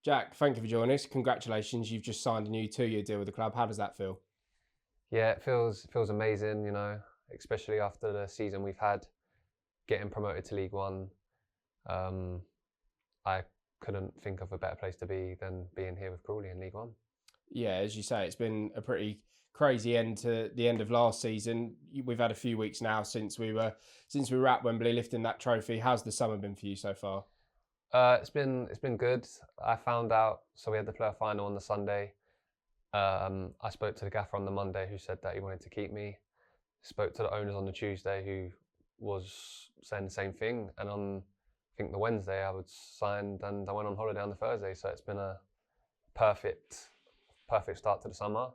Jack, thank you for joining us. Congratulations, you've just signed a new 2-year deal with the club. How does that feel? Yeah, it feels amazing, especially after the season we've had, getting promoted to League One. Um, I couldn't think of a better place to be than being here with Crawley in League One. Yeah, as you say, it's been a pretty crazy end to the end of last season. We've had a few weeks now since we were at Wembley lifting that trophy. How's the summer been for you so far? It's been good. I found out, so we had the player final on the Sunday. I spoke to the gaffer on the Monday, who said that he wanted to keep me. Spoke to the owners on the Tuesday, who was saying the same thing, and on I think the Wednesday I was signed, and I went on holiday on the Thursday. So it's been a perfect, perfect start to the summer,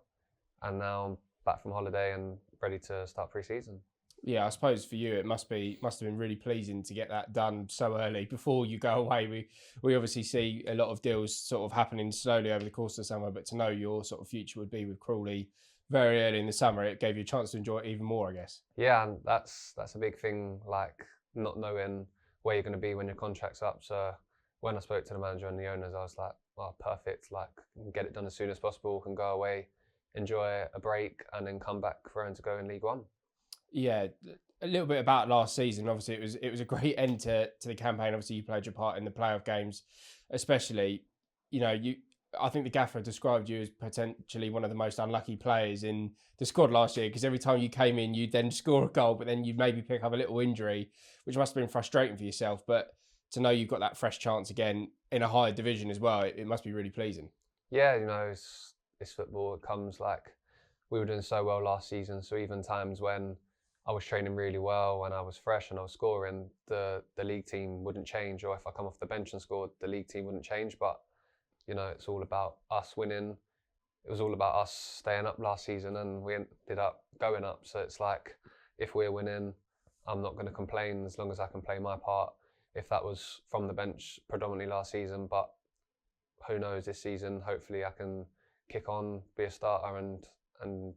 and now I'm back from holiday and ready to start pre-season. Yeah, I suppose for you it must have been really pleasing to get that done so early before you go away. We obviously see a lot of deals sort of happening slowly over the course of the summer, but to know your sort of future would be with Crawley very early in the summer, it gave you a chance to enjoy it even more, I guess. Yeah, and that's a big thing, like not knowing where you're going to be when your contract's up. So when I spoke to the manager and the owners, I was like, "Well, perfect! Like, get it done as soon as possible. Can go away, enjoy a break, and then come back raring to go in League One." Yeah, a little bit about last season. Obviously, it was a great end to the campaign. Obviously, you played your part in the playoff games, especially. You know, you. I think the gaffer described you as potentially one of the most unlucky players in the squad last year because every time you came in, you'd then score a goal, but then you'd maybe pick up a little injury, which must have been frustrating for yourself. But to know you've got that fresh chance again in a higher division as well, it must be really pleasing. Yeah, it's football. It comes like we were doing so well last season. So even times when I was training really well and I was fresh and I was scoring, the league team wouldn't change. Or if I come off the bench and scored, the league team wouldn't change. But it's all about us winning. It was all about us staying up last season, and we ended up going up. So it's like, if we're winning, I'm not going to complain as long as I can play my part. If that was from the bench predominantly last season, but who knows this season? Hopefully, I can kick on, be a starter, and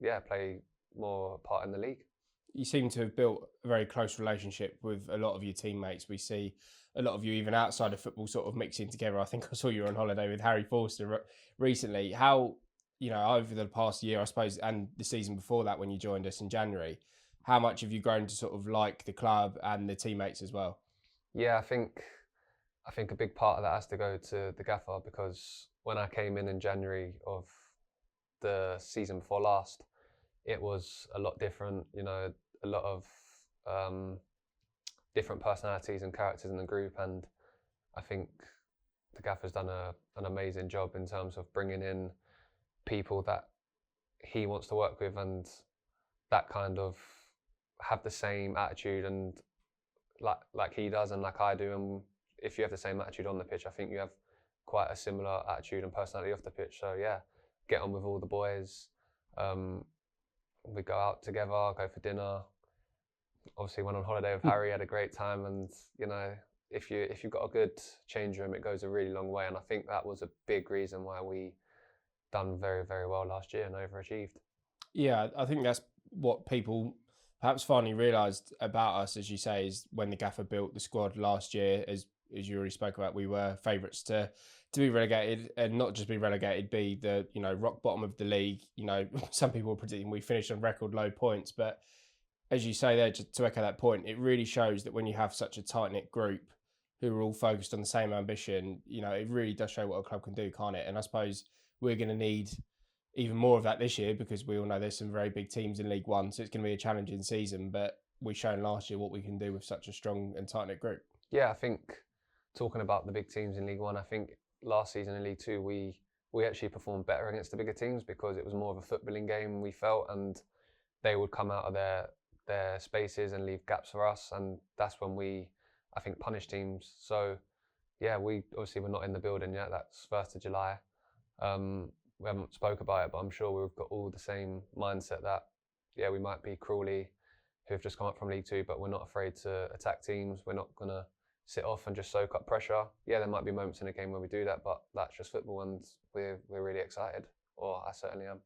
yeah, play more part in the league. You seem to have built a very close relationship with a lot of your teammates. We see a lot of you, even outside of football, sort of mixing together. I think I saw you were on holiday with Harry Forster recently. How, over the past year, I suppose, and the season before that when you joined us in January, how much have you grown to sort of like the club and the teammates as well? Yeah, I think a big part of that has to go to the gaffer, because when I came in January of the season before last, it was a lot different. A lot of um, different personalities and characters in the group, and I think the gaffer's done an amazing job in terms of bringing in people that he wants to work with, and that kind of have the same attitude, and like he does and like I do. And if you have the same attitude on the pitch, I think you have quite a similar attitude and personality off the pitch. So yeah, get on with all the boys. Um, we go out together, go for dinner. Obviously, went on holiday with Harry, had a great time, and if you've got a good change room, it goes a really long way. And I think that was a big reason why we done very, very well last year and overachieved. Yeah, I think that's what people perhaps finally realised about us, as you say, is when the gaffer built the squad last year, as you already spoke about, we were favourites to be relegated, and not just be relegated, be the rock bottom of the league. Some people were predicting we finished on record low points, but as you say there, to echo that point, it really shows that when you have such a tight knit group who are all focused on the same ambition, it really does show what a club can do, can't it? And I suppose we're going to need even more of that this year because we all know there's some very big teams in League One, so it's going to be a challenging season. But we've shown last year what we can do with such a strong and tight knit group. Yeah, I think talking about the big teams in League One, I think last season in League Two we actually performed better against the bigger teams because it was more of a footballing game, we felt, and they would come out of their spaces and leave gaps for us, and that's when we, I think, punish teams. So yeah, we obviously we're not in the building yet. That's 1st of July. We haven't spoke about it, but I'm sure we've got all the same mindset that yeah, we might be Crawley, who've just come up from League Two, but we're not afraid to attack teams. We're not gonna sit off and just soak up pressure. Yeah, there might be moments in a game where we do that, but that's just football, and we're really excited, or I certainly am.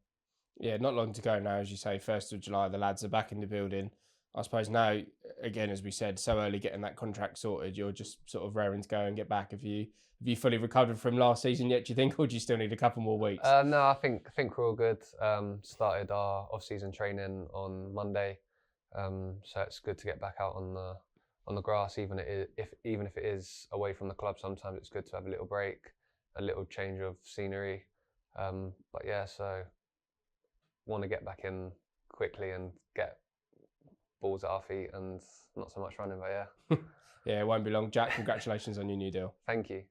Yeah, not long to go now, as you say, 1st of July, the lads are back in the building. I suppose now again, as we said, so early getting that contract sorted, you're just sort of raring to go and get back. Have you fully recovered from last season yet, do you think, or do you still need a couple more weeks? No, I think we're all good. Started our off-season training on Monday, so it's good to get back out on the grass, even if it is away from the club. Sometimes it's good to have a little break, a little change of scenery. But yeah, so want to get back in quickly and get balls at our feet and not so much running. But yeah, Yeah, it won't be long. Jack, congratulations on your new deal. Thank you.